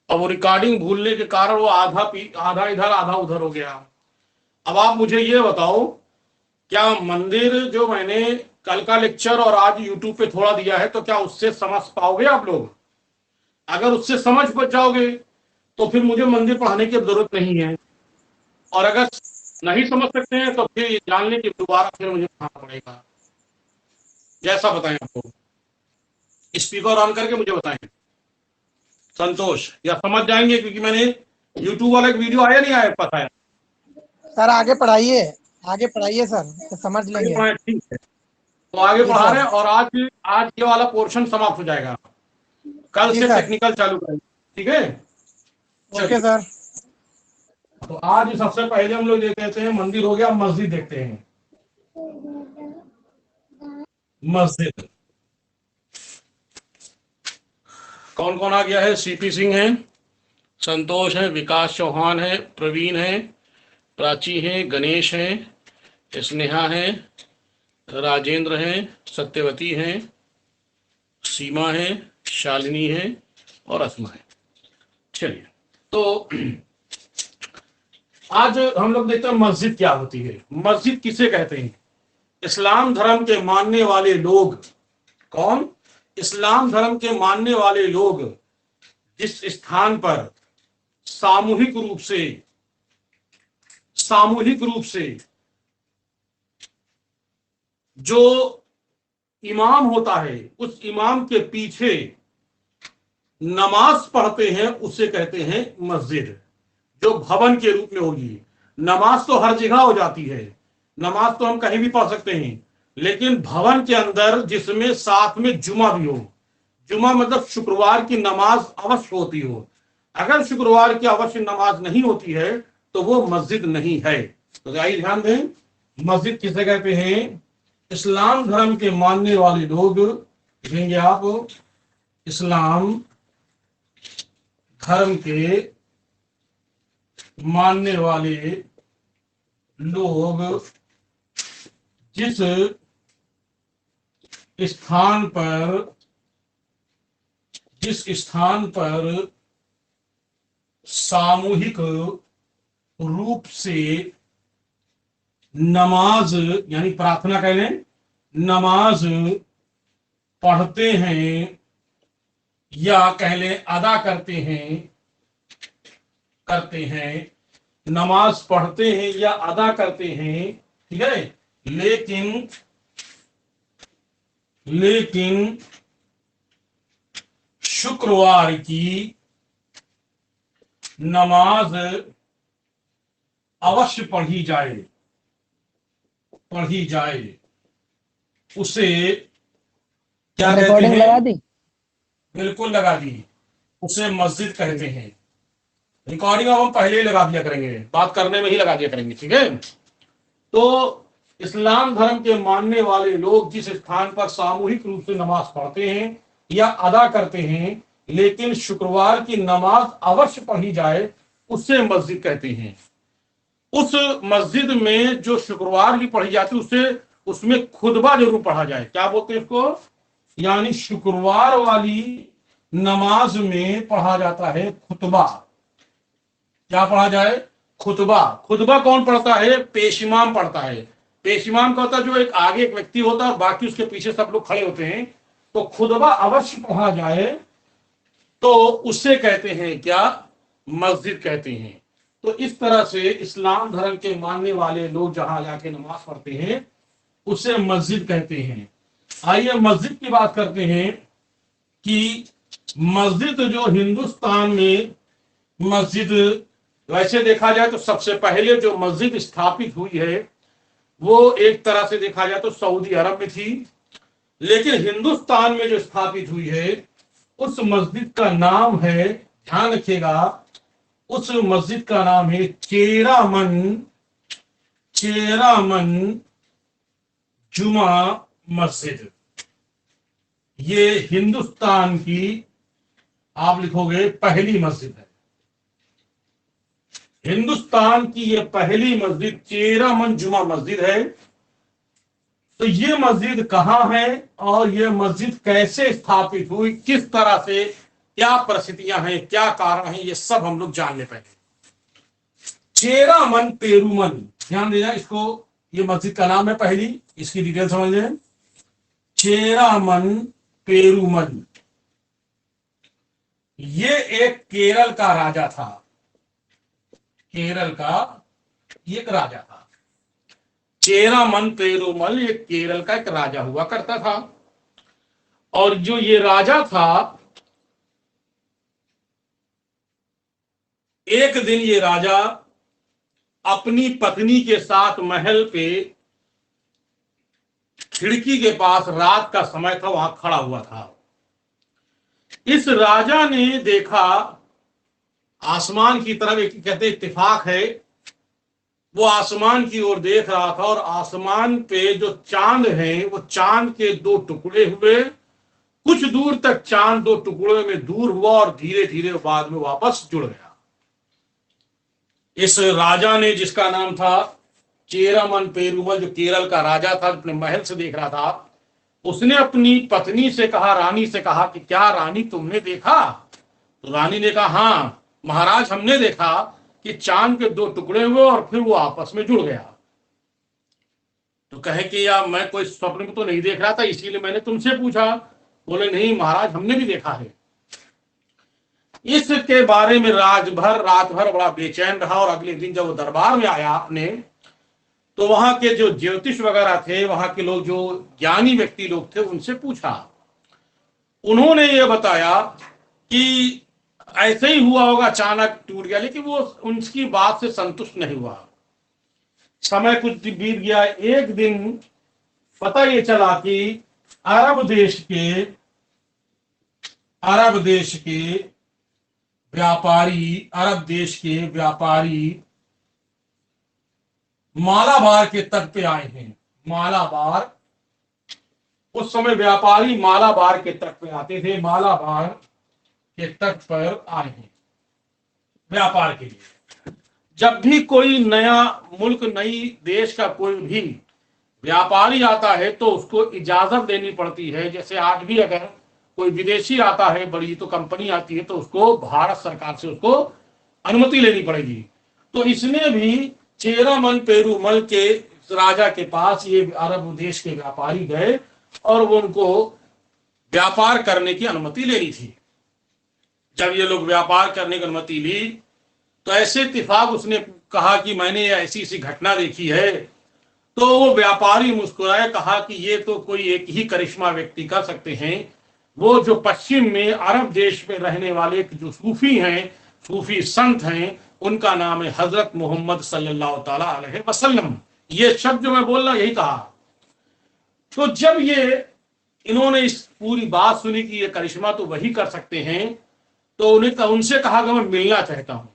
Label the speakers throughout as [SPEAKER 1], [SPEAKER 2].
[SPEAKER 1] अब वो रिकॉर्डिंग भूलने के कारण वो आधा इधर आधा उधर हो गया। अब आप मुझे ये बताओ, क्या मंदिर जो मैंने कल का लेक्चर और आज यूट्यूब पे थोड़ा दिया है, तो क्या उससे समझ पाओगे आप लोग? अगर उससे समझ बच जाओगे तो फिर मुझे मंदिर पढ़ाने की जरूरत नहीं है, और अगर नहीं समझ सकते हैं तो फिर ये जानने की दोबारा फिर मुझे पढ़ाना पड़ेगा। जैसा बताएं आपको, स्पीकर ऑन करके मुझे बताएं संतोष, या समझ जाएंगे, क्योंकि मैंने यूट्यूब वाला एक वीडियो आया नहीं आया पता है।
[SPEAKER 2] सर आगे पढ़ाइए सर, तो समझ
[SPEAKER 1] आगे
[SPEAKER 2] लेंगे।
[SPEAKER 1] पढ़ाएं, ठीक है। तो आगे
[SPEAKER 2] जी
[SPEAKER 1] पढ़ा
[SPEAKER 2] सर।
[SPEAKER 1] रहे हैं, और आज आज ये वाला पोर्शन समाप्त हो जाएगा, कल
[SPEAKER 2] जी
[SPEAKER 1] से
[SPEAKER 2] सर।
[SPEAKER 1] टेक्निकल चालू करेंगे। ठीक है,
[SPEAKER 2] ओके
[SPEAKER 1] चलिए।
[SPEAKER 2] सर।
[SPEAKER 1] तो आज सबसे पहले हम लोग देख लेते हैं, मंदिर हो गया, मस्जिद देखते हैं। मस्जिद, कौन कौन आ गया है? सीपी सिंह है, संतोष है, विकास चौहान है, प्रवीण है, प्राची है, गणेश है, स्नेहा है, राजेंद्र है, सत्यवती है, सीमा है, शालिनी है, और अस्मा है। चलिए, तो आज हम लोग देखते हैं मस्जिद क्या होती है। मस्जिद किसे कहते हैं? इस्लाम धर्म के मानने वाले लोग। कौन? इस्लाम धर्म के मानने वाले लोग जिस स्थान पर सामूहिक रूप से जो इमाम होता है, उस इमाम के पीछे नमाज पढ़ते हैं, उसे कहते हैं मस्जिद। जो भवन के रूप में होगी। नमाज तो हर जगह हो जाती है, नमाज तो हम कहीं भी पढ़ सकते हैं, लेकिन भवन के अंदर जिसमें साथ में जुमा भी हो। जुमा मतलब शुक्रवार की नमाज अवश्य होती हो। अगर शुक्रवार की अवश्य नमाज नहीं होती है तो वो मस्जिद नहीं है। तो आइए ध्यान दें, मस्जिद किसे कहते हैं? इस्लाम धर्म के मानने वाले लोग, देखेंगे आप, इस्लाम धर्म के मानने वाले लोग जिस स्थान पर सामूहिक रूप से नमाज यानी प्रार्थना कह लें, नमाज पढ़ते हैं या कह लें अदा करते हैं, नमाज पढ़ते हैं या अदा करते हैं, ठीक है। लेकिन शुक्रवार की नमाज अवश्य पढ़ी जाए, उसे क्या कहते
[SPEAKER 3] रिकॉर्डिंग
[SPEAKER 1] हैं?
[SPEAKER 3] लगा दी।
[SPEAKER 1] बिल्कुल लगा दी। उसे मस्जिद कहते हैं। रिकॉर्डिंग अब हम पहले ही लगा दिया करेंगे, बात करने में ही लगा दिया करेंगे, ठीक है। तो इस्लाम धर्म के मानने वाले लोग जिस स्थान पर सामूहिक रूप से नमाज पढ़ते हैं या अदा करते हैं, लेकिन शुक्रवार की नमाज अवश्य पढ़ी जाए, उससे मस्जिद कहते हैं। उस मस्जिद में जो शुक्रवार की पढ़ी जाती है, उसे उसमें खुतबा जरूर पढ़ा जाए। क्या बोलते हैं इसको? यानी शुक्रवार वाली नमाज में पढ़ा जाता है खुतबा। क्या पढ़ा जाए? खुतबा। खुतबा कौन पढ़ता है? पेशिमाम पढ़ता है। पेशिमाम का होता है जो एक आगे एक व्यक्ति होता है और बाकी उसके पीछे सब लोग खड़े होते हैं। तो खुतबा अवश्य पढ़ा जाए तो उससे कहते हैं क्या? मस्जिद कहते हैं। तो इस तरह से इस्लाम धर्म के मानने वाले लोग जहां जाके नमाज पढ़ते हैं उसे मस्जिद कहते हैं। आइए मस्जिद की बात करते हैं कि मस्जिद जो हिंदुस्तान में मस्जिद, वैसे देखा जाए तो सबसे पहले जो मस्जिद स्थापित हुई है वो एक तरह से देखा जाए तो सऊदी अरब में थी, लेकिन हिंदुस्तान में जो स्थापित हुई है उस मस्जिद का नाम है, ध्यान रखिएगा, उस मस्जिद का नाम है चेरामन जुमा मस्जिद। ये हिंदुस्तान की, आप लिखोगे, पहली मस्जिद है। हिंदुस्तान की ये पहली मस्जिद चेरामन जुमा मस्जिद है। तो ये मस्जिद कहां है और ये मस्जिद कैसे स्थापित हुई, किस तरह से क्या परिस्थितियां हैं, क्या कारण हैं, ये सब हम लोग जान ले पाएंगे। चेरामन पेरूमल, ध्यान देना इसको, ये मस्जिद का नाम है पहली, इसकी डिटेल समझ लें। चेरामन पेरूमल ये एक केरल का राजा था, केरल का एक राजा था। चेरामन पेरूमल ये केरल का एक राजा हुआ करता था। और जो ये राजा था, एक दिन ये राजा अपनी पत्नी के साथ महल पे खिड़की के पास, रात का समय था, वहां खड़ा हुआ था। इस राजा ने देखा आसमान की तरफ, एक कहते इत्तेफाक है, वो आसमान की ओर देख रहा था और आसमान पे जो चांद है वो चांद के दो टुकड़े हुए, कुछ दूर तक चांद दो टुकड़ों में दूर हुआ और धीरे धीरे बाद में वापस जुड़ गया। इस राजा ने, जिसका नाम था चेरामन पेरूमल, जो केरल का राजा था, अपने महल से देख रहा था, उसने अपनी पत्नी से कहा, रानी से कहा कि क्या रानी तुमने देखा? तो रानी ने कहा हाँ महाराज, हमने देखा कि चांद के दो टुकड़े हुए और फिर वो आपस में जुड़ गया। तो कहे कि यार मैं कोई स्वप्न में तो नहीं देख रहा था, इसीलिए मैंने तुमसे पूछा। बोले नहीं महाराज, हमने भी देखा है। इसके बारे में रात भर बड़ा बेचैन रहा और अगले दिन जब वो दरबार में आया अपने, तो वहां के जो ज्योतिष वगैरह थे, वहां के लोग जो ज्ञानी व्यक्ति लोग थे, उनसे पूछा। उन्होंने ये बताया कि ऐसे ही हुआ होगा, अचानक टूट गया, लेकिन वो उनकी बात से संतुष्ट नहीं हुआ। समय कुछ बीत गया। एक दिन पता ये चला कि अरब देश के व्यापारी मालाबार के तट पे आए हैं। मालाबार, उस समय व्यापारी मालाबार के तट पे आते थे, मालाबार के तट पर आए हैं व्यापार के लिए। जब भी कोई नया मुल्क, नई देश का कोई भी व्यापारी आता है तो उसको इजाजत देनी पड़ती है। जैसे आज भी अगर कोई विदेशी आता है, बड़ी तो कंपनी आती है, तो उसको भारत सरकार से उसको अनुमति लेनी पड़ेगी। तो इसमें भी चेरामन पेरूमल के राजा के पास ये अरब देश के व्यापारी गए और वो उनको व्यापार करने की अनुमति लेनी थी। जब ये लोग व्यापार करने की अनुमति ली तो ऐसे इत्तेफाक उसने कहा कि मैंने ऐसी ऐसी घटना देखी है। तो वो व्यापारी मुस्कुराए, कहा कि ये तो कोई एक ही करिश्मा व्यक्ति कर सकते हैं, वो जो पश्चिम में अरब देश में रहने वाले जो सूफी हैं, सूफी संत हैं, उनका नाम है हजरत मोहम्मद सल्लल्लाहु ताला अलैहि वसल्लम। ये शब्द जो मैं बोल रहा हूं यही कहा। तो जब ये इन्होंने इस पूरी बात सुनी कि ये करिश्मा तो वही कर सकते हैं, तो उनसे कहा कि मैं मिलना चाहता हूं।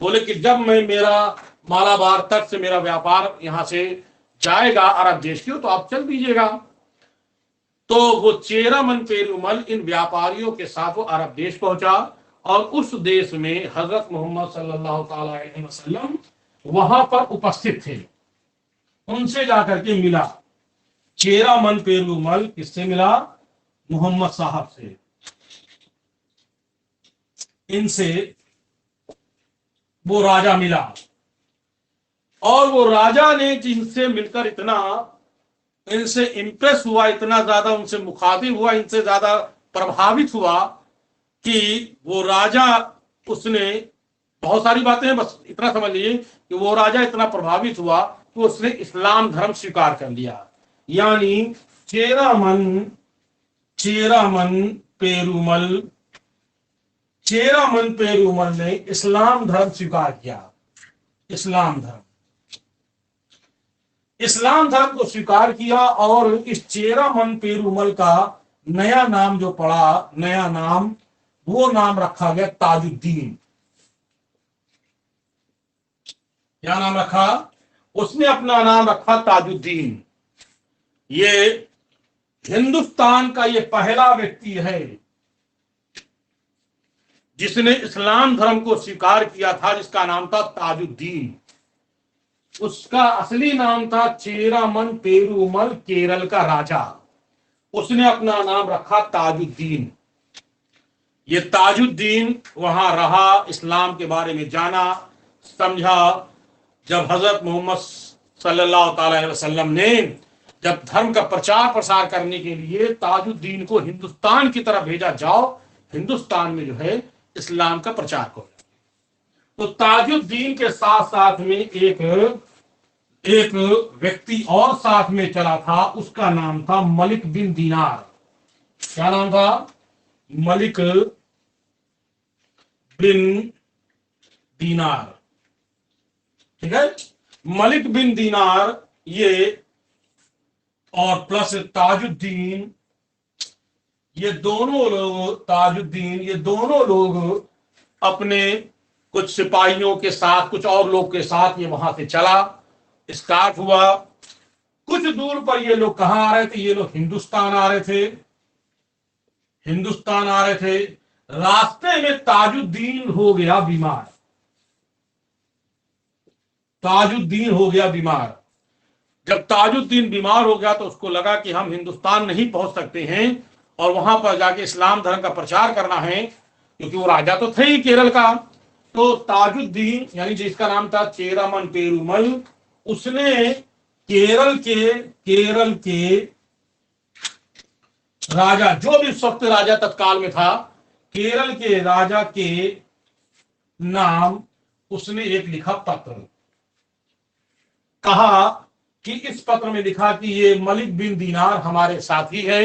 [SPEAKER 1] बोले कि जब मैं मेरा मालाबार तक से मेरा व्यापार यहां से जाएगा अरब देश की, तो आप चल दीजिएगा। तो वो चेरामन पेरूमल इन व्यापारियों के साथ वो अरब देश पहुंचा और उस देश में हजरत मोहम्मद सल्लल्लाहु अलैहि वसल्लम वहां पर उपस्थित थे। उनसे जाकर के मिला। चेरामन पेरूमल किससे मिला? मोहम्मद साहब से। इनसे वो राजा मिला और वो राजा ने जिनसे मिलकर इतना इनसे इंप्रेस हुआ, इतना ज्यादा उनसे मुखातिब हुआ, इनसे ज्यादा प्रभावित हुआ कि वो राजा, उसने बहुत सारी बातें हैं, बस इतना समझ लीजिए कि वो राजा इतना प्रभावित हुआ कि उसने इस्लाम धर्म स्वीकार कर लिया। यानी चेरामन पेरूमल ने इस्लाम धर्म स्वीकार किया। इस्लाम धर्म को स्वीकार किया और इस चेरामन पेरूमल का नया नाम जो पड़ा, नया नाम, वो नाम रखा गया ताजुद्दीन। क्या नाम रखा? उसने अपना नाम रखा ताजुद्दीन। ये हिंदुस्तान का ये पहला व्यक्ति है जिसने इस्लाम धर्म को स्वीकार किया था, जिसका नाम था ताजुद्दीन। उसका असली नाम था चेरामन पेरूमल, केरल का राजा। उसने अपना नाम रखा ताजुद्दीन। ये ताजुद्दीन वहां रहा, इस्लाम के बारे में जाना समझा। जब हजरत मोहम्मद सल्लल्लाहु अलैहि वसल्लम ने जब धर्म का प्रचार प्रसार करने के लिए ताजुद्दीन को हिंदुस्तान की तरफ भेजा, जाओ हिंदुस्तान में जो है इस्लाम का प्रचार करो। तो ताजुद्दीन के साथ साथ में एक एक व्यक्ति और साथ में चला था, उसका नाम था मलिक बिन दीनार। क्या नाम था? मलिक बिन दीनार। ठीक है, मलिक बिन दीनार ये और प्लस ताजुद्दीन, ये दोनों लोग, ताजुद्दीन ये दोनों लोग अपने कुछ सिपाहियों के साथ, कुछ और लोग के साथ ये वहां से चला, स्टार्ट हुआ। कुछ दूर पर ये लोग कहां आ रहे थे? ये लोग हिंदुस्तान आ रहे थे, हिंदुस्तान आ रहे थे। रास्ते में ताजुद्दीन हो गया बीमार, ताजुद्दीन हो गया बीमार। जब ताजुद्दीन बीमार हो गया तो उसको लगा कि हम हिंदुस्तान नहीं पहुंच सकते हैं और वहां पर जाके इस्लाम धर्म का प्रचार करना है, क्योंकि वो राजा तो थे ही केरल का। तो ताजुद्दीन यानी जिसका नाम था चेरामन पेरुमल, उसने केरल के राजा, जो भी उस वक्त राजा तत्काल में था, केरल के राजा के नाम उसने एक लिखा पत्र। कहा कि इस पत्र में लिखा कि ये मलिक बिन दीनार हमारे साथी है,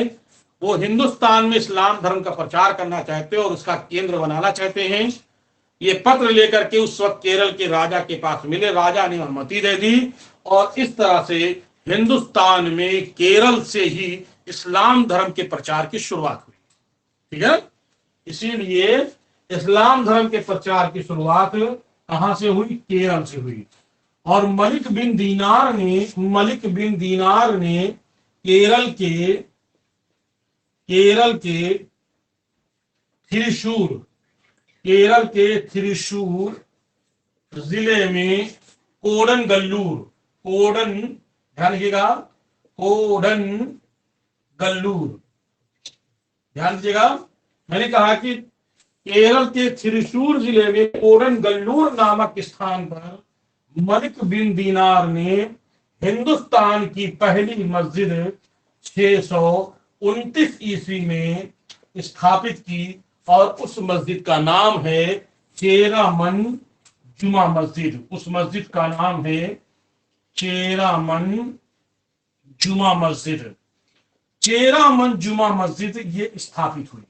[SPEAKER 1] वो हिंदुस्तान में इस्लाम धर्म का प्रचार करना चाहते हैं और उसका केंद्र बनाना चाहते हैं। ये पत्र लेकर के उस वक्त केरल के राजा के पास मिले, राजा ने अनुमति दे दी और इस तरह से हिंदुस्तान में केरल से ही इस्लाम धर्म के प्रचार की शुरुआत हुई। ठीक है, इसीलिए इस्लाम धर्म के प्रचार की शुरुआत कहां से हुई? केरल से हुई। और मलिक बिन दीनार ने केरल के थ्रिशूर जिले में ध्यान रखिएगा, ध्यान दीजिएगा। मैंने कहा कि केरल के थ्रिशूर जिले में कोडनगल्लूर नामक स्थान पर मलिक बिन दीनार ने हिंदुस्तान की पहली मस्जिद 629 ईस्वी में स्थापित की और उस मस्जिद का नाम है चेरामन जुमा मस्जिद। उस मस्जिद का नाम है चेरामन जुमा मस्जिद। चेरामन जुमा मस्जिद ये स्थापित हुई,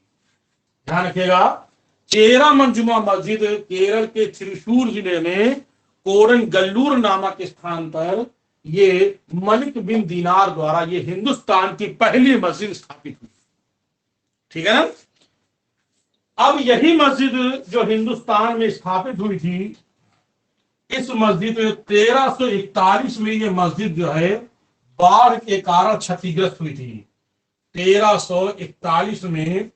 [SPEAKER 1] ध्यान रखिएगा। चेरामन जुमा मस्जिद केरल के थ्रिशूर जिले में कोडनगल्लूर नामक स्थान पर ये मलिक बिन दीनार द्वारा ये हिंदुस्तान की पहली मस्जिद स्थापित हुई। ठीक है ना। अब यही मस्जिद जो हिंदुस्तान में स्थापित हुई थी, इस मस्जिद 1341 में ये मस्जिद जो है बाढ़ के कारण क्षतिग्रस्त हुई थी। 1341 में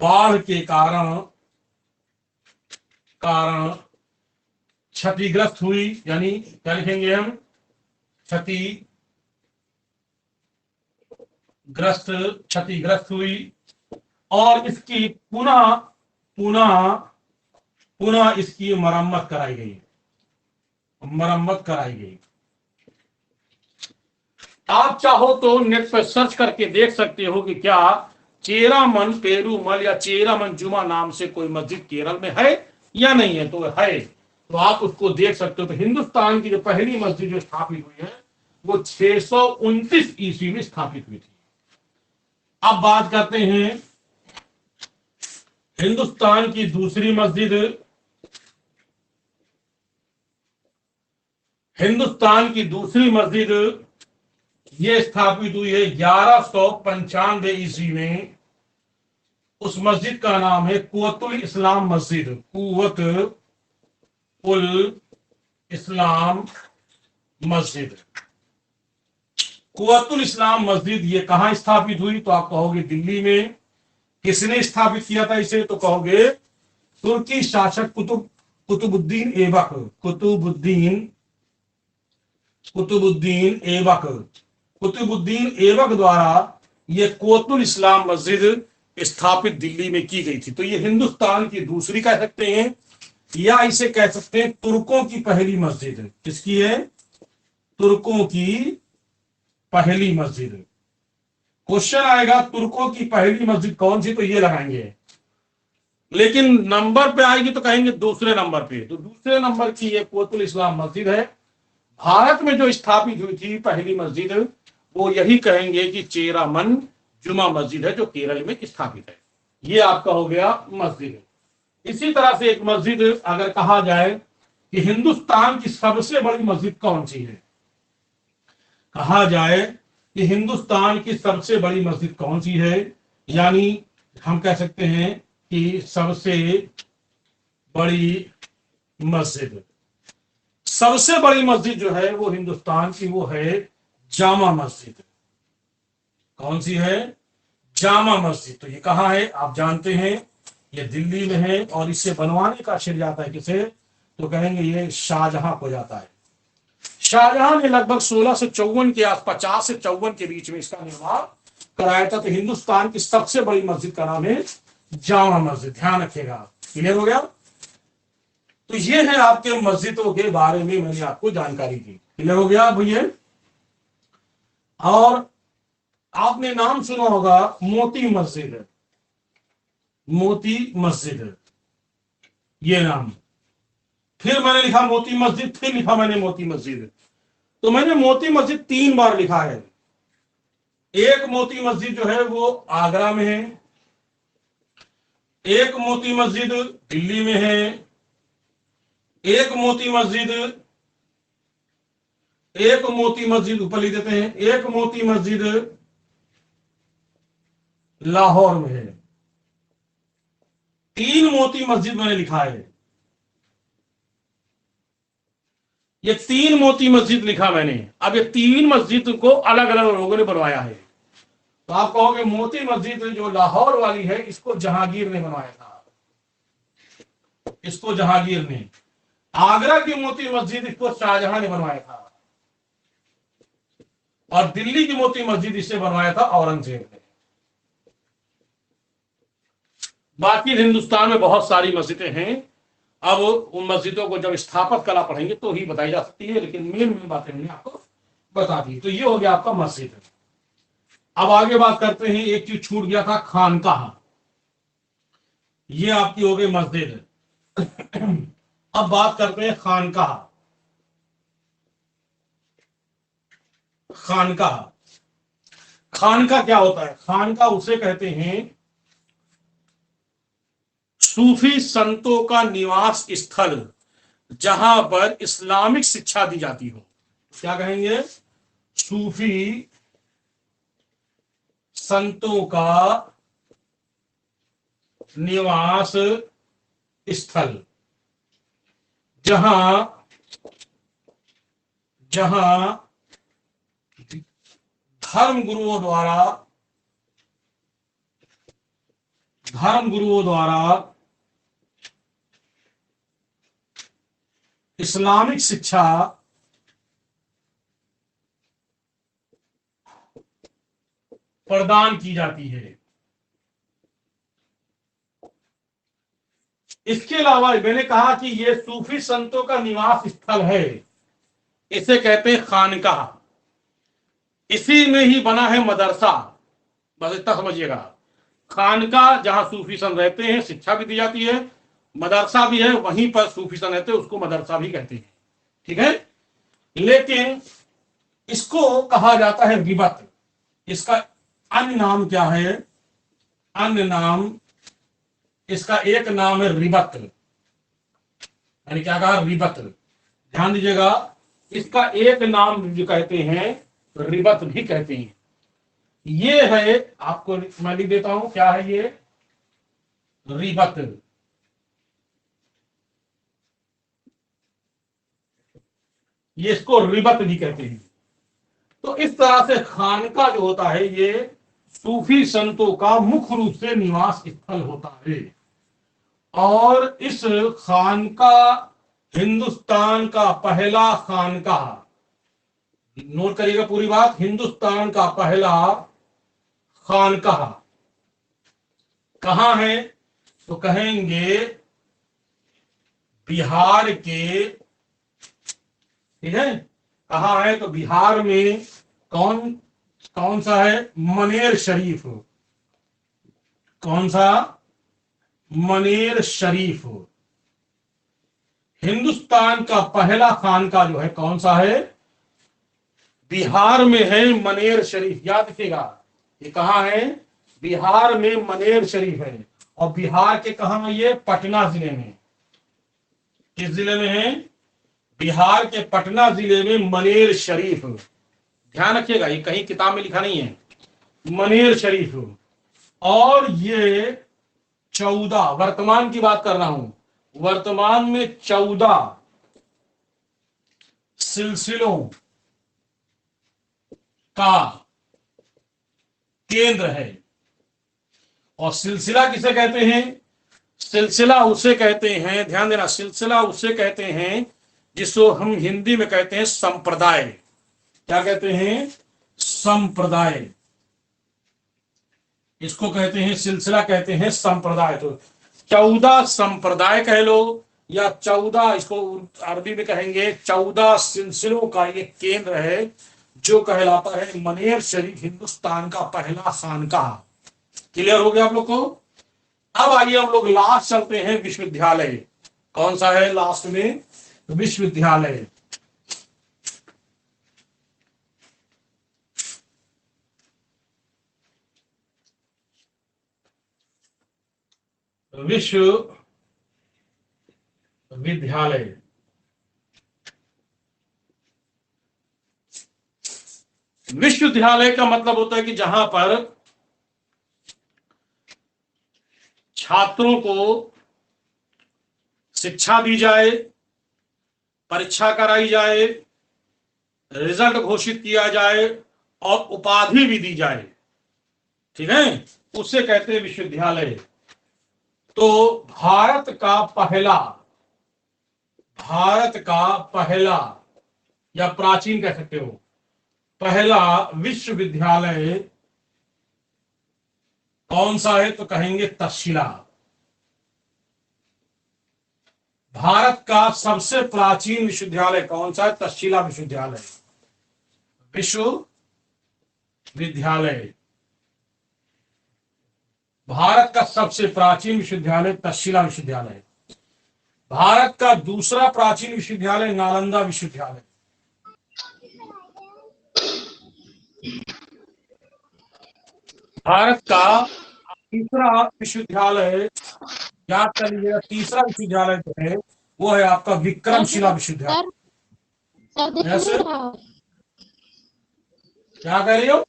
[SPEAKER 1] बाढ़ के कारण क्षतिग्रस्त हुई, यानी क्या लिखेंगे हम? क्षतिग्रस्त हुई और इसकी पुनः इसकी मरम्मत कराई गई। आप चाहो तो नेट पर सर्च करके देख सकते हो कि क्या चेरामन पेरुमल या चेरामन जुमा नाम से कोई मस्जिद केरल में है या नहीं है। तो है, तो आप उसको देख सकते हो। तो हिंदुस्तान की जो पहली मस्जिद जो स्थापित हुई है वो 629 ईस्वी में स्थापित हुई थी। अब बात करते हैं हिंदुस्तान की दूसरी मस्जिद। हिंदुस्तान की दूसरी मस्जिद ये स्थापित हुई है 1195 ईस्वी में। उस मस्जिद का नाम है कुव्वतुल इस्लाम मस्जिद। कुव्वतुल इस्लाम मस्जिद। कुव्वतुल इस्लाम मस्जिद ये कहां स्थापित हुई? तो आप कहोगे दिल्ली में। किसने स्थापित किया था इसे? तो कहोगे तुर्की शासक कुतुबुद्दीन ऐबक द्वारा ये कुव्वतुल इस्लाम मस्जिद स्थापित दिल्ली में की गई थी। तो ये हिंदुस्तान की दूसरी कह सकते हैं, या इसे कह सकते हैं तुर्कों की पहली मस्जिद। किसकी है? तुर्कों की पहली मस्जिद। क्वेश्चन आएगा तुर्कों की पहली मस्जिद कौन सी, तो ये लगाएंगे, लेकिन नंबर पे आएगी तो कहेंगे दूसरे नंबर पे। तो दूसरे नंबर की ये कोतुल इस्लाम मस्जिद है। भारत में जो स्थापित हुई थी पहली मस्जिद, वो यही कहेंगे कि चेरामन जुमा मस्जिद है, जो केरल में स्थापित है। ये आपका हो गया मस्जिद। इसी तरह से एक मस्जिद अगर कहा जाए कि हिंदुस्तान की सबसे बड़ी मस्जिद कौन सी है, कहा जाए कि हिंदुस्तान की सबसे बड़ी मस्जिद कौन सी है, यानी हम कह सकते हैं कि सबसे बड़ी मस्जिद, सबसे बड़ी मस्जिद जो है वो हिंदुस्तान की, वो है जामा मस्जिद। कौन सी है? जामा मस्जिद। तो ये कहाँ है आप जानते हैं, ये दिल्ली में है। और इसे बनवाने का श्रेय जाता है किसे? तो कहेंगे ये शाहजहां को जाता है। शाहजहां ने लगभग 16 से 54 के आस 50 से 54 के बीच में इसका निर्माण कराया था। तो हिंदुस्तान की सबसे बड़ी मस्जिद का नाम है जामा मस्जिद, ध्यान रखिएगा। क्लियर हो गया? तो ये है आपके मस्जिदों के बारे में मैंने आपको जानकारी दी। क्लियर हो गया भैया? और आपने नाम सुना होगा मोती मस्जिद, मोती मस्जिद, ये नाम। फिर मैंने लिखा मोती मस्जिद, फिर लिखा मैंने मोती मस्जिद। तो मैंने मोती मस्जिद 3 बार लिखा है। एक मोती मस्जिद जो है वो आगरा में है, एक मोती मस्जिद दिल्ली में है, एक मोती मस्जिद ऊपर लिख देते हैं, एक मोती मस्जिद लाहौर में है। 3 मोती मस्जिद मैंने लिखा है। ये 3 मोती मस्जिद लिखा मैंने। अब ये 3 मस्जिद को अलग अलग लोगों ने बनवाया है। तो आप कहोगे मोती मस्जिद जो लाहौर वाली है इसको जहांगीर ने बनवाया था, इसको जहांगीर ने। आगरा की मोती मस्जिद इसको शाहजहां ने बनवाया था, और दिल्ली की मोती मस्जिद इसे बनवाया था औरंगजेब ने। बाकी हिंदुस्तान में बहुत सारी मस्जिदें हैं। अब उन मस्जिदों को जब स्थापत कला पढ़ेंगे तो ही बताई जा सकती है, लेकिन मेन बातें मैंने आपको बता दी। तो ये हो गया आपका मस्जिद। अब आगे बात करते हैं, एक चीज छूट गया था, खानकाह। ये आपकी हो गई मस्जिद। अब बात करते हैं खानकाह। खानकाह, खानकाह क्या होता है? खानकाह उसे कहते हैं सूफी संतों का निवास स्थल, जहां पर इस्लामिक शिक्षा दी जाती हो। क्या कहेंगे? सूफी संतों का निवास स्थल, जहां जहां धर्म गुरुओं द्वारा इस्लामिक शिक्षा प्रदान की जाती है। इसके अलावा मैंने कहा कि यह सूफी संतों का निवास स्थल है, इसे कहते हैं खानकाह। इसी में ही बना है मदरसा। बस इतना समझिएगा, खानकाह जहां सूफी संत रहते हैं, शिक्षा भी दी जाती है, मदरसा भी है, वहीं पर सूफी संत रहते हैं, उसको मदरसा भी कहते हैं। ठीक है? लेकिन इसको कहा जाता है रिबत। इसका अन्य नाम क्या है? अन्य नाम, इसका एक नाम है रिबत। यानी क्या कहा? रिबत। ध्यान दीजिएगा, इसका एक नाम जो कहते हैं रिबत भी कहते हैं। ये है, आपको मैं लिख देता हूं, क्या है ये? रिबत। ये इसको रिबत भी कहते हैं। तो इस तरह से खानका जो होता है ये सूफी संतों का मुख्य रूप से निवास स्थल होता है। और इस खानका, हिंदुस्तान का पहला खानका, नोट करिएगा पूरी बात, हिंदुस्तान का पहला खानका कहाँ है? तो कहेंगे बिहार के, ठीक है, कहाँ है? तो बिहार में कौन कौन सा है? मनेर शरीफ। कौन सा? मनेर शरीफ। हिंदुस्तान का पहला खानका जो है कौन सा है? बिहार में है मनेर शरीफ। याद रखिएगा, ये कहाँ है? बिहार में मनेर शरीफ है। और बिहार के कहाँ है ये? पटना जिले में। किस जिले में है? बिहार के पटना जिले में मनेर शरीफ। ध्यान रखिएगा, ये कहीं किताब में लिखा नहीं है, मनेर शरीफ। और ये 14, वर्तमान की बात कर रहा हूं, वर्तमान में 14 सिलसिलों का केंद्र है। और सिलसिला किसे कहते हैं? सिलसिला उसे कहते हैं, ध्यान देना, सिलसिला उसे कहते हैं जिसको हम हिंदी में कहते हैं संप्रदाय। क्या कहते हैं? संप्रदाय। इसको कहते हैं सिलसिला, कहते हैं संप्रदाय। तो 14 संप्रदाय कह लो, या 14, इसको अरबी में कहेंगे 14 सिलसिलों का ये केंद्र है, जो कहलाता है मनेर शरीफ, हिंदुस्तान का पहला खानका। क्लियर हो गया आप लोग को? अब आइए हम लोग लास्ट चलते हैं, विश्वविद्यालय। कौन सा है लास्ट में? विश्वविद्यालय। विश्वविद्यालय विश्वविद्यालय का मतलब होता है कि जहां पर छात्रों को शिक्षा दी जाए, परीक्षा कराई जाए, रिजल्ट घोषित किया जाए और उपाधि भी दी जाए, ठीक है, उसे कहते हैं विश्वविद्यालय। तो भारत का पहला या प्राचीन कह सकते हो, पहला विश्वविद्यालय कौन सा है? तो कहेंगे तक्षशिला। भारत का सबसे प्राचीन विश्वविद्यालय कौन सा है? तक्षशिला विश्वविद्यालय। विश्वविद्यालय, भारत का सबसे प्राचीन विश्वविद्यालय तक्षशिला विश्वविद्यालय। भारत का दूसरा प्राचीन विश्वविद्यालय नालंदा विश्वविद्यालय। भारत का तीसरा विश्वविद्यालय, याद कर लीजिएगा, तीसरा विश्वविद्यालय जो है वो है आपका विक्रमशिला विश्वविद्यालय।
[SPEAKER 3] सर दिख नहीं रहा।
[SPEAKER 1] क्या कह रही हो?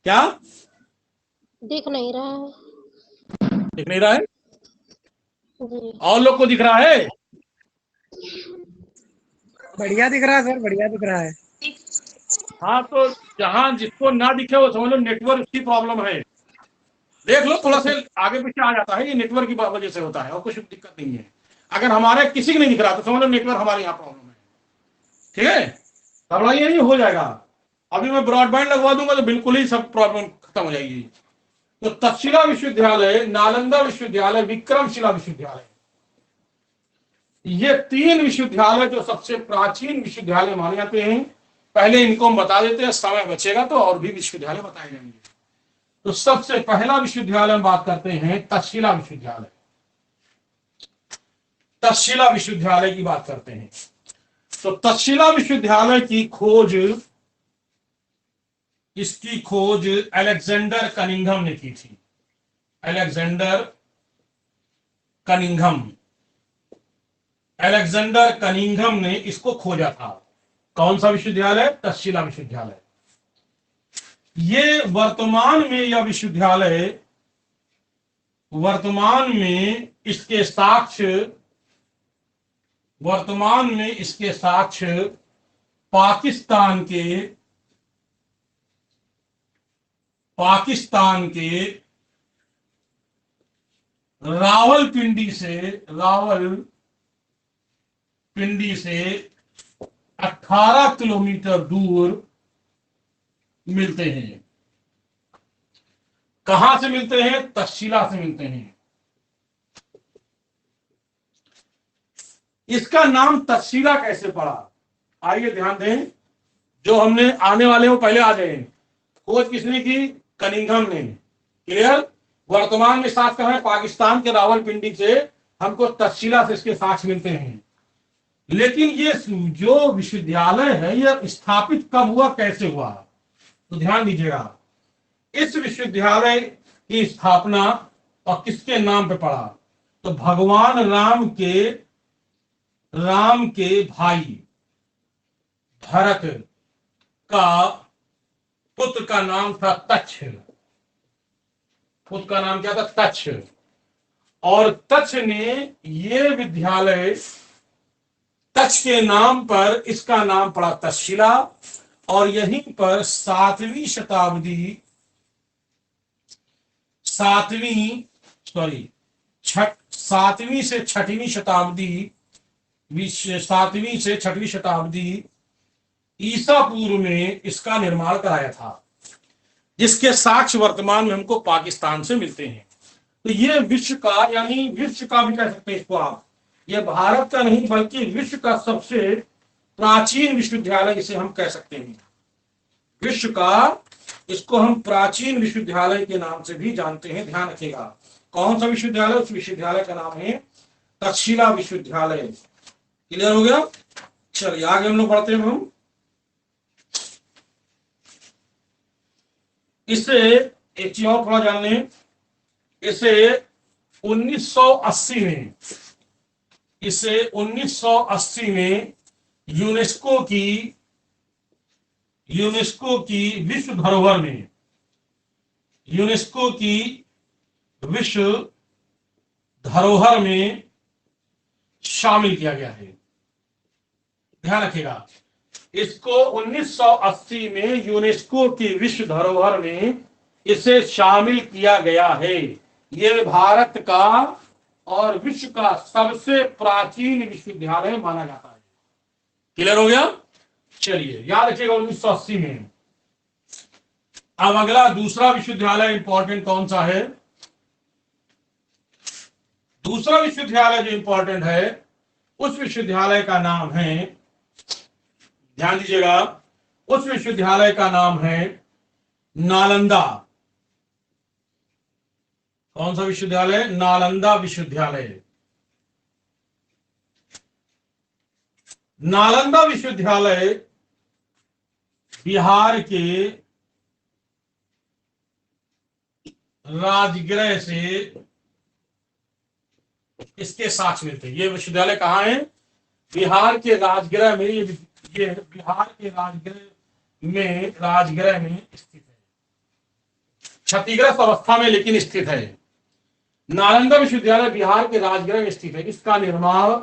[SPEAKER 1] क्या
[SPEAKER 3] दिख नहीं रहा है
[SPEAKER 1] दिख नहीं रहा है?
[SPEAKER 3] जी।
[SPEAKER 1] और लोग को दिख रहा है?
[SPEAKER 2] बढ़िया दिख रहा है सर, बढ़िया दिख रहा है।
[SPEAKER 1] हाँ, तो जहां जिसको ना दिखे वो समझ लो नेटवर्क की प्रॉब्लम है। देख लो, थोड़ा सा आगे पीछे आ जाता है, ये नेटवर्क की वजह से होता है और कुछ दिक्कत नहीं है। अगर हमारे किसी को नहीं दिख रहा तो समझ लो नेटवर्क हमारे यहाँ प्रॉब्लम है, ठीक है? घबराइए नहीं, हो जाएगा। अभी मैं ब्रॉडबैंड लगवा दूंगा तो बिल्कुल ही सब प्रॉब्लम खत्म हो जाएगी। तो तक्षशिला विश्वविद्यालय, नालंदा विश्वविद्यालय, विक्रमशिला विश्वविद्यालय, ये 3 विश्वविद्यालय जो सबसे प्राचीन विश्वविद्यालय माने जाते हैं। पहले इनको हम बता देते हैं, समय बचेगा तो और भी विश्वविद्यालय बताए जाएंगे। तो सबसे पहला विश्वविद्यालय हम बात करते हैं तक्षशिला विश्वविद्यालय। तक्षशिला विश्वविद्यालय की बात करते हैं। तो तक्षशिला विश्वविद्यालय की खोज, इसकी खोज अलेक्जेंडर कनिंघम ने की थी। अलेक्जेंडर कनिंघम ने इसको खोजा था। कौन सा विश्वविद्यालय? तक्षशिला विश्वविद्यालय। ये वर्तमान में यह विश्वविद्यालय, वर्तमान में इसके साक्ष्य पाकिस्तान के रावलपिंडी से 18 किलोमीटर दूर मिलते हैं। कहां से मिलते हैं? तक्षशिला से मिलते हैं। इसका नाम तक्षशिला कैसे पड़ा? आइए ध्यान दें, जो हमने आने वाले वो पहले आ गए। खोज किसने की? कनिंघम ने। क्लियर? वर्तमान में साक्ष्य है पाकिस्तान के रावलपिंडी से हमको तक्षशिला से इसके साक्ष्य मिलते हैं। लेकिन ये जो विश्वविद्यालय है यह स्थापित कब हुआ, कैसे हुआ? तो ध्यान दीजिएगा, इस विश्वविद्यालय की स्थापना और किसके नाम पे पड़ा? तो भगवान राम के भाई भरत का पुत्र का नाम था तक्ष। पुत्र का नाम क्या था? तक्ष। और तक्ष ने ये विद्यालय, तक्ष के नाम पर इसका नाम पड़ा तक्षशिला। और यहीं पर सातवीं से छठवीं शताब्दी ईसा पूर्व में इसका निर्माण कराया था, जिसके साक्ष्य वर्तमान में हमको पाकिस्तान से मिलते हैं। तो ये विश्व का, यानी विश्व का भी कह सकते हैं इसको आप, ये भारत का नहीं बल्कि विश्व का सबसे प्राचीन विश्वविद्यालय इसे हम कह सकते हैं। विश्व का, इसको हम प्राचीन विश्वविद्यालय के नाम से भी जानते हैं। ध्यान रखिएगा, कौन सा विश्वविद्यालय? उस विश्वविद्यालय का नाम है तक्षशिला विश्वविद्यालय। क्लियर हो गया? चलिए आगे हम लोग बढ़ते हैं। हम इसे एक चीज और थोड़ा जान लें। इसे 1980 में यूनेस्को की विश्व धरोहर में शामिल किया गया है। ध्यान रखिएगा, इसको 1980 में यूनेस्को की विश्व धरोहर में इसे शामिल किया गया है। यह भारत का और विश्व का सबसे प्राचीन विश्वविद्यालय माना जाता है। क्लियर हो गया? चलिए याद रखिएगा 1980 में। अब अगला दूसरा विश्वविद्यालय इंपॉर्टेंट कौन सा है? दूसरा विश्वविद्यालय जो इंपॉर्टेंट है उस विश्वविद्यालय का नाम है, ध्यान दीजिएगा, उस विश्वविद्यालय का नाम है नालंदा। कौन सा विश्वविद्यालय? नालंदा विश्वविद्यालय। नालंदा विश्वविद्यालय बिहार के राजगृह से इसके साक्ष्य मिलते हैं। ये विश्वविद्यालय कहाँ है? बिहार के राजगृह में। ये बिहार के राजगृह में स्थित है, क्षतिग्रस्त अवस्था में लेकिन स्थित है। नालंदा विश्वविद्यालय बिहार के राजगृह में स्थित है। इसका निर्माण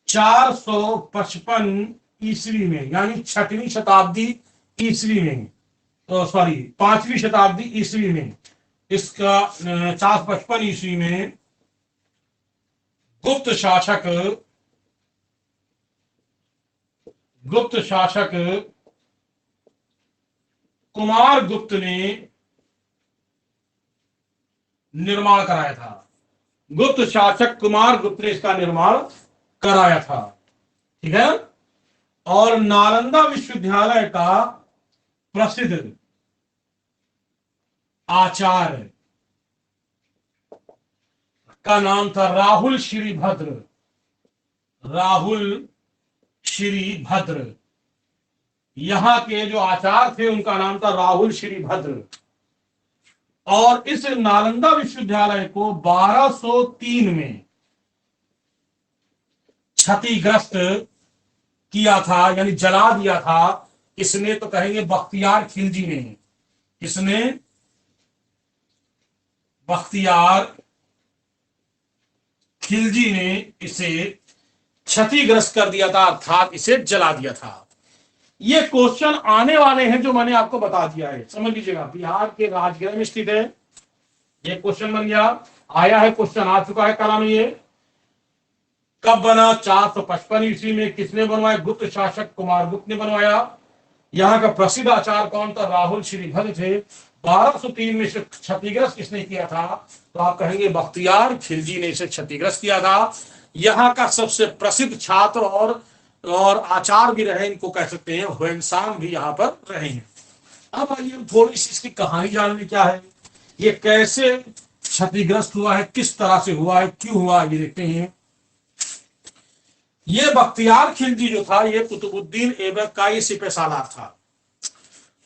[SPEAKER 1] 455 ईस्वी में, यानी 6वीं शताब्दी ईस्वी में, तो सॉरी 5वीं शताब्दी ईस्वी में, इसका 455 ईस्वी में गुप्त शासक कुमार गुप्त ने निर्माण कराया था। गुप्त शासक कुमार गुप्त ने इसका निर्माण कराया था। ठीक है? और नालंदा विश्वविद्यालय का प्रसिद्ध आचार्य का नाम था राहुल श्रीभद्र। यहां के जो आचार्य थे उनका नाम था राहुल श्रीभद्र। और इस नालंदा विश्वविद्यालय को 1203 में क्षतिग्रस्त किया था, यानी जला दिया था। किसने? तो कहेंगे बख्तियार खिलजी ने। किसने? बख्तियार खिलजी ने इसे क्षतिग्रस्त कर दिया था, अर्थात इसे जला दिया था। ये क्वेश्चन आने वाले हैं जो मैंने आपको बता दिया है, समझ लीजिएगा। बिहार के राजगृह में स्थित है, ये क्वेश्चन बन गया, आया है, क्वेश्चन आ चुका है कला में। ये कब बना? 455 ईस्वी में। किसने बनवाया? गुप्त शासक कुमार गुप्त ने बनवाया। यहाँ का प्रसिद्ध आचार्य कौन था? राहुल श्रीभद्र थे। 1203 में इसे क्षतिग्रस्त किसने किया था? तो आप कहेंगे बख्तियार खिलजी ने इसे क्षतिग्रस्त किया था। यहाँ का सबसे प्रसिद्ध छात्र और आचार्य भी रहे, इनको कह सकते हैं, ह्वेनसांग भी यहाँ पर रहे हैं। अब आइए हम थोड़ी सी इसकी कहानी जान लें, क्या है ये, कैसे क्षतिग्रस्त हुआ है, किस तरह से हुआ है, क्यों हुआ, ये देखते हैं। ये बख्तियार खिलजी जो था, ये कुतुबुद्दीन ऐबक का ये सिपह सालार था।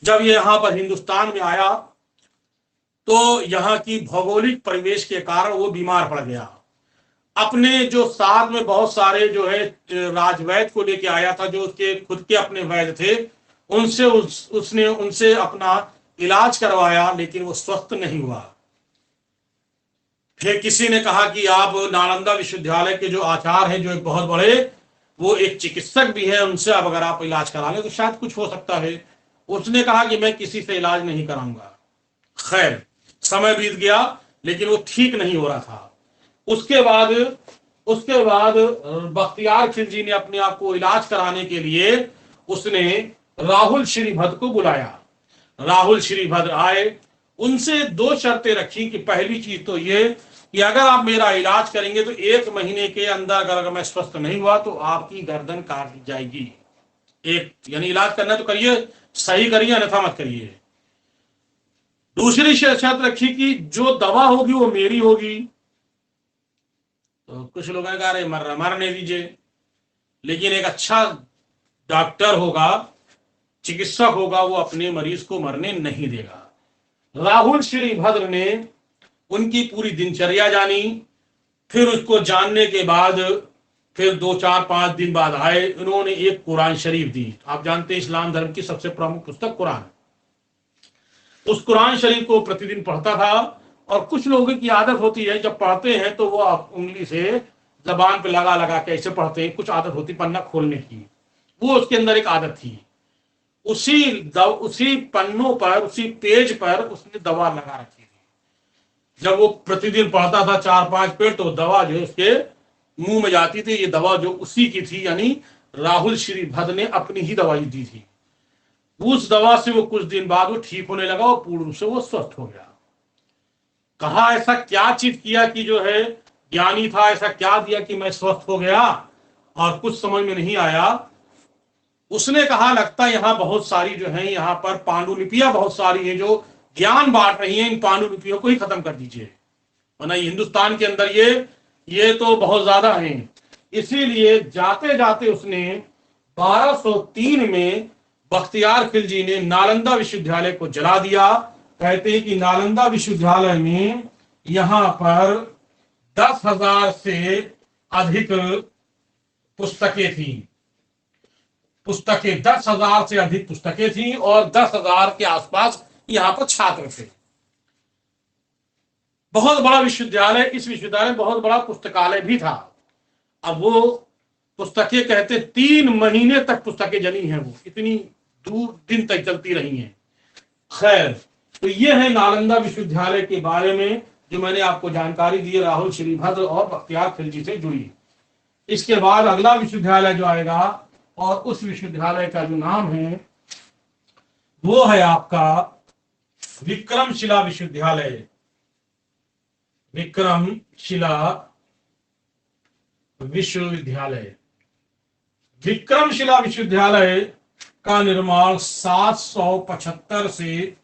[SPEAKER 1] जब ये यहां पर हिंदुस्तान में आया तो यहाँ की भौगोलिक परिवेश के कारण वो बीमार पड़ गया। अपने जो साथ में बहुत सारे जो है राजवैद्य को लेके आया था, जो उसके खुद के अपने वैद्य थे, उनसे उसने उनसे अपना इलाज करवाया, लेकिन वो स्वस्थ नहीं हुआ। फिर किसी ने कहा कि आप नालंदा विश्वविद्यालय के जो आचार्य हैं, जो एक बहुत बड़े, वो एक चिकित्सक भी हैं, उनसे अब अगर आप इलाज करा लें तो शायद कुछ हो सकता है। उसने कहा कि मैं किसी से इलाज नहीं कराऊंगा। खैर, समय बीत गया, लेकिन वो ठीक नहीं हो रहा था। उसके बाद बख्तियार खिलजी ने अपने आप को इलाज कराने के लिए उसने राहुल श्रीभद्र को बुलाया। राहुल श्रीभद्र आए, उनसे दो शर्तें रखी कि पहली चीज तो ये कि अगर आप मेरा इलाज करेंगे तो 1 महीने के अंदर अगर मैं स्वस्थ नहीं हुआ तो आपकी गर्दन काट दी जाएगी। एक यानी इलाज करना तो करिए, सही करिए, अन्यथा मत करिए। दूसरी शर्त रखी कि जो दवा होगी वो मेरी होगी। तो कुछ लोगों ने कहा अरे मरने दीजिए, लेकिन एक अच्छा डॉक्टर होगा, चिकित्सक होगा, वो अपने मरीज को मरने नहीं देगा। राहुल श्रीभद्र ने उनकी पूरी दिनचर्या जानी। फिर उसको जानने के बाद फिर 2-4-5 दिन बाद आए, उन्होंने एक कुरान शरीफ दी। आप जानते हैं इस्लाम धर्म की सबसे प्रमुख पुस्तक कुरान। उस कुरान शरीफ को प्रतिदिन पढ़ता था, और कुछ लोगों की आदत होती है जब पढ़ते हैं तो वो उंगली से जबान पे लगा लगा के ऐसे पढ़ते हैं, कुछ आदत होती पन्ना खोलने की, वो उसके अंदर एक आदत थी। उसी पन्नों पर, उसी पेज पर उसने दवा लगा रखी थी। जब वो प्रतिदिन पढ़ता था 4-5 पेज, तो दवा जो उसके मुंह में जाती थी, ये दवा जो उसी की थी, यानी राहुल श्रीभद्र ने अपनी ही दवाई दी थी। उस दवा से वो कुछ दिन बाद वो ठीक होने लगा और पूर्ण रूप से वो स्वस्थ हो गया। कहा ऐसा क्या चीज किया कि जो है ज्ञानी था, ऐसा क्या दिया कि मैं स्वस्थ हो गया, और कुछ समझ में नहीं आया। उसने कहा लगता यहाँ बहुत सारी जो है, यहाँ पर पांडुलिपियां बहुत सारी हैं जो ज्ञान बांट रही हैं, इन पांडुलिपियों को ही खत्म कर दीजिए, वरना हिंदुस्तान के अंदर ये तो बहुत ज्यादा हैं। इसीलिए जाते जाते उसने 1203 में बख्तियार खिलजी ने नालंदा विश्वविद्यालय को जला दिया। कहते हैं कि नालंदा विश्वविद्यालय में यहां पर 10,000 से अधिक पुस्तकें थी। 10,000 से अधिक पुस्तकें थी और 10,000 के आसपास यहां पर छात्र थे। बहुत बड़ा विश्वविद्यालय, इस विश्वविद्यालय में बहुत बड़ा पुस्तकालय भी था। अब वो पुस्तकें कहते 3 महीने तक पुस्तकें जली हैं, वो इतनी दूर दिन तक चलती रही हैं। खैर, तो ये है नालंदा विश्वविद्यालय के बारे में जो मैंने आपको जानकारी दी, राहुल श्रीभद्र और बख्तियार खिलजी से जुड़ी। इसके बाद अगला विश्वविद्यालय जो आएगा, और उस विश्वविद्यालय का जो नाम है वो है आपका विक्रमशिला विश्वविद्यालय। विक्रमशिला विश्वविद्यालय। विक्रमशिला विश्वविद्यालय का निर्माण 775 से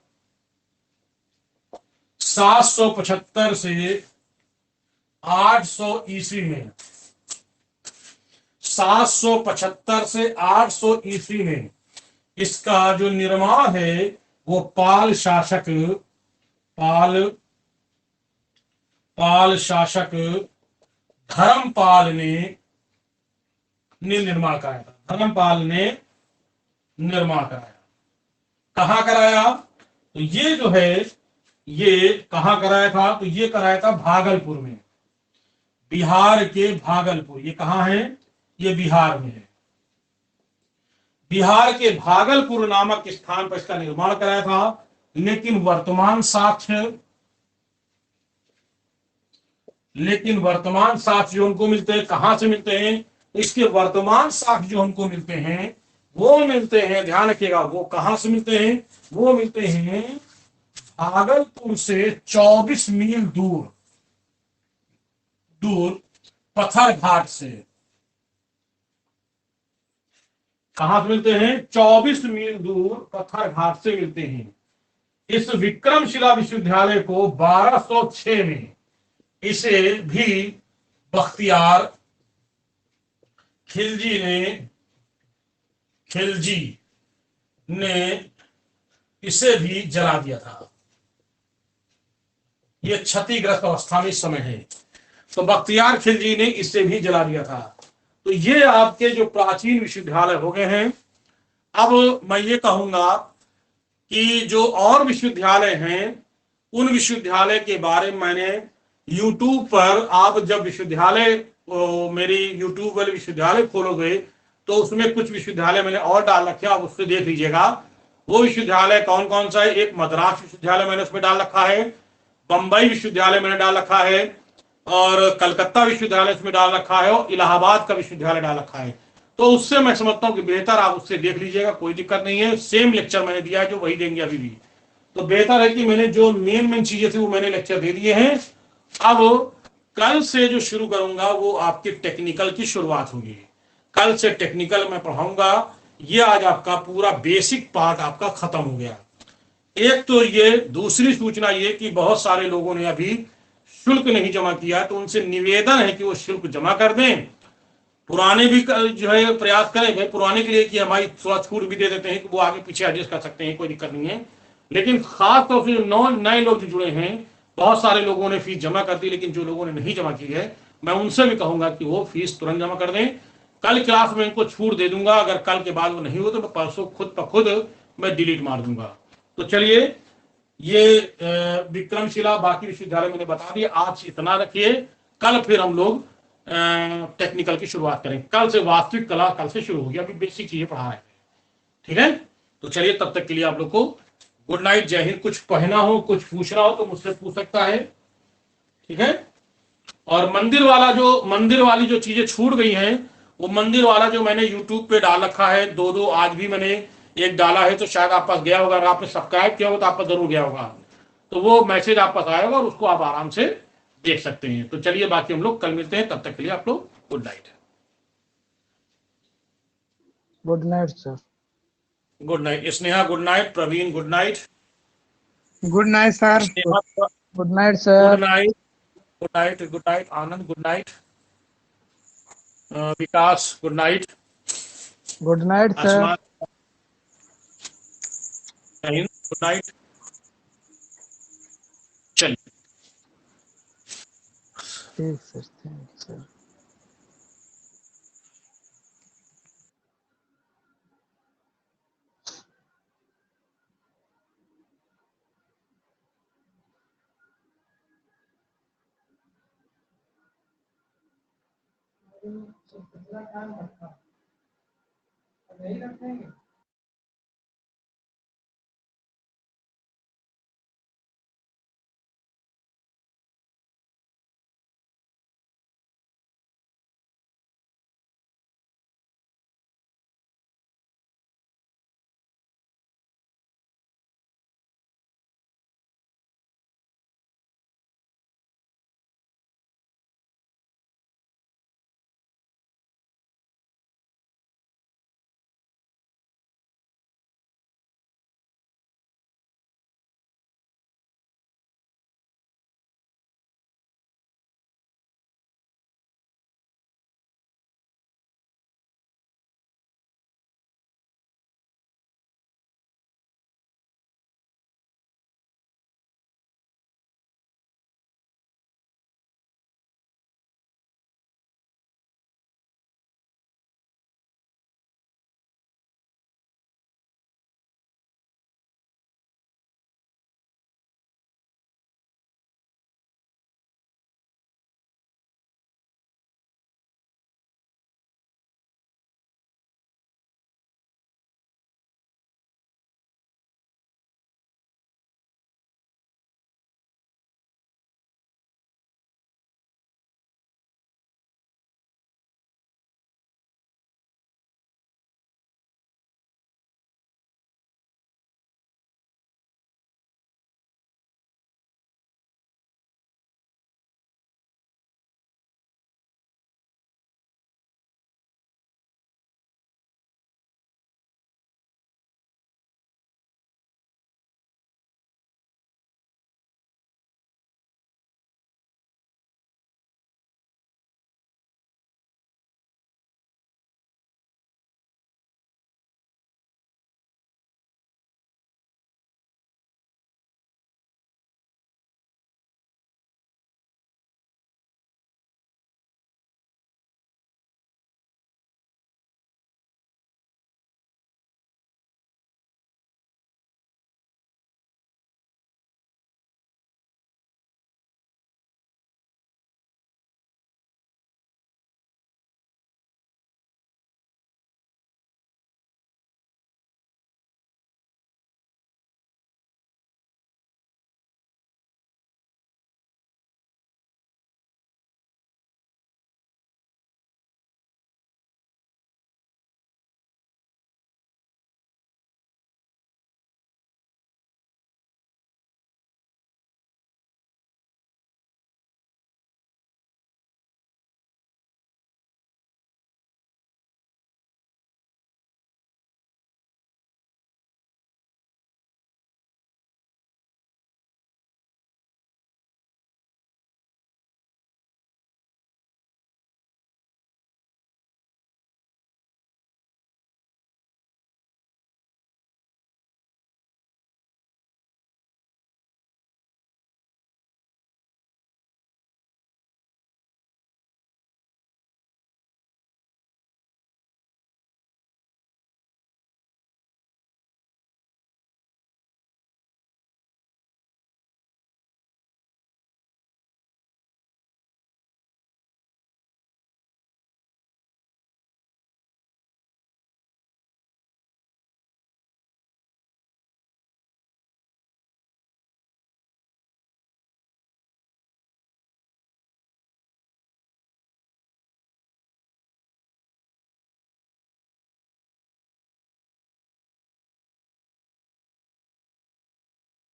[SPEAKER 1] 800 ईस्वी में, 775 से 800 ईस्वी में इसका जो निर्माण है वो पाल शासक धर्मपाल ने निर्माण कराया था। धर्मपाल ने निर्माण कराया। कहां कराया? तो ये जो है, ये कहां कराया था? तो ये कराया था भागलपुर में, बिहार के भागलपुर। ये कहां है? ये बिहार में है। बिहार के भागलपुर नामक स्थान पर इसका निर्माण कराया था। लेकिन वर्तमान साक्ष्य जो हमको मिलते हैं, कहां से मिलते हैं? इसके वर्तमान साक्ष्य जो हमको मिलते हैं वो मिलते हैं, ध्यान रखिएगा, वो कहां से मिलते हैं? वो मिलते हैं भागलपुर से 24 मील दूर दूर पत्थर घाट से। कहां से मिलते हैं? 24 मील दूर पत्थर घाट से मिलते हैं। इस विक्रमशिला विश्वविद्यालय को 1206 में इसे भी बख्तियार खिलजी ने इसे भी जला दिया था। यह क्षतिग्रस्त अवस्था में इस समय है, तो बख्तियार खिलजी ने इसे भी जला दिया था। तो ये आपके जो प्राचीन विश्वविद्यालय हो गए हैं। अब मैं ये कहूंगा कि जो और विश्वविद्यालय हैं उन विश्वविद्यालय के बारे में मैंने YouTube पर, आप जब विश्वविद्यालय मेरी YouTube वाले विश्वविद्यालय खोलोगे तो उसमें कुछ विश्वविद्यालय मैंने और डाल रखे, आप उससे देख लीजिएगा वो विश्वविद्यालय कौन कौन सा है। एक मद्रास विश्वविद्यालय मैंने उसमें डाल रखा है, बंबई विश्वविद्यालय मैंने डाल रखा है, और कलकत्ता विश्वविद्यालय इसमें डाल रखा है, और इलाहाबाद का विश्वविद्यालय डाल रखा है। तो उससे मैं समझता हूं कि बेहतर आप उससे देख लीजिएगा, कोई दिक्कत नहीं है। सेम लेक्चर मैंने दिया है जो वही देंगे अभी भी, तो बेहतर है कि मैंने जो मेन चीजें थी वो मैंने लेक्चर दे दिए हैं। अब कल से जो शुरू करूंगा वो आपकी टेक्निकल की शुरुआत होगी। कल से टेक्निकल मैं पढ़ाऊंगा। ये आज आपका पूरा बेसिक पार्ट आपका खत्म हो गया। एक तो ये, दूसरी सूचना ये कि बहुत सारे लोगों ने अभी शुल्क नहीं जमा किया, तो उनसे निवेदन है कि वो शुल्क जमा कर दें। पुराने भी जो है प्रयास करें भाई, पुराने के लिए कि हमारी थोड़ा छूट भी दे देते हैं कि वो आगे पीछे एडजस्ट कर सकते हैं, कोई दिक्कत नहीं है। लेकिन खास तौर से नए लोग जो जुड़े हैं, बहुत सारे लोगों ने फीस जमा कर दी, लेकिन जो लोगों ने नहीं जमा की है मैं उनसे भी कहूंगा कि वो फीस तुरंत जमा कर दें। कल क्लास में इनको छूट दे दूंगा, अगर कल के बाद वो नहीं हो तो मैं परसों खुद ब खुद मैं डिलीट मार दूंगा। तो चलिए, ये विक्रमशिला बाकी विश्वविद्यालय मैंने बता दिया, आज इतना रखिए। कल फिर हम लोग टेक्निकल की शुरुआत करें। कल से वास्तविक कला कल से शुरू होगी, अभी बेसिक चीजें पढ़ा रहे हैं, ठीक है। तो चलिए, तब तक के लिए आप लोग को गुड नाइट, जय हिंद। कुछ पढ़ना हो, कुछ पूछना हो तो मुझसे पूछ सकता है, ठीक है। और मंदिर वाली जो चीजें छूट गई हैं, वो मंदिर वाला जो मैंने यूट्यूब पे डाल रखा है, दो आज भी मैंने एक डाला है, तो शायद आप पास गया होगा। अगर आपने सब्सक्राइब किया होगा तो आप पास जरूर गया होगा, तो वो मैसेज आप पास आएगा और उसको आप आराम से देख सकते हैं। तो चलिए, बाकी हम लोग कल मिलते हैं, तब तक के लिए आप लोग good night.
[SPEAKER 2] Good night sir.
[SPEAKER 1] Good night Sneha, good night Praveen, good night
[SPEAKER 2] good night sir.
[SPEAKER 1] Sneha,
[SPEAKER 2] good night
[SPEAKER 1] good
[SPEAKER 2] sir.
[SPEAKER 1] Night, good night, good night Anand, good night Vikas, good night
[SPEAKER 2] good night sir.
[SPEAKER 1] Aasman, good night. चलिए।
[SPEAKER 2] ठीक sir, thank you sir. नहीं रखेंगे।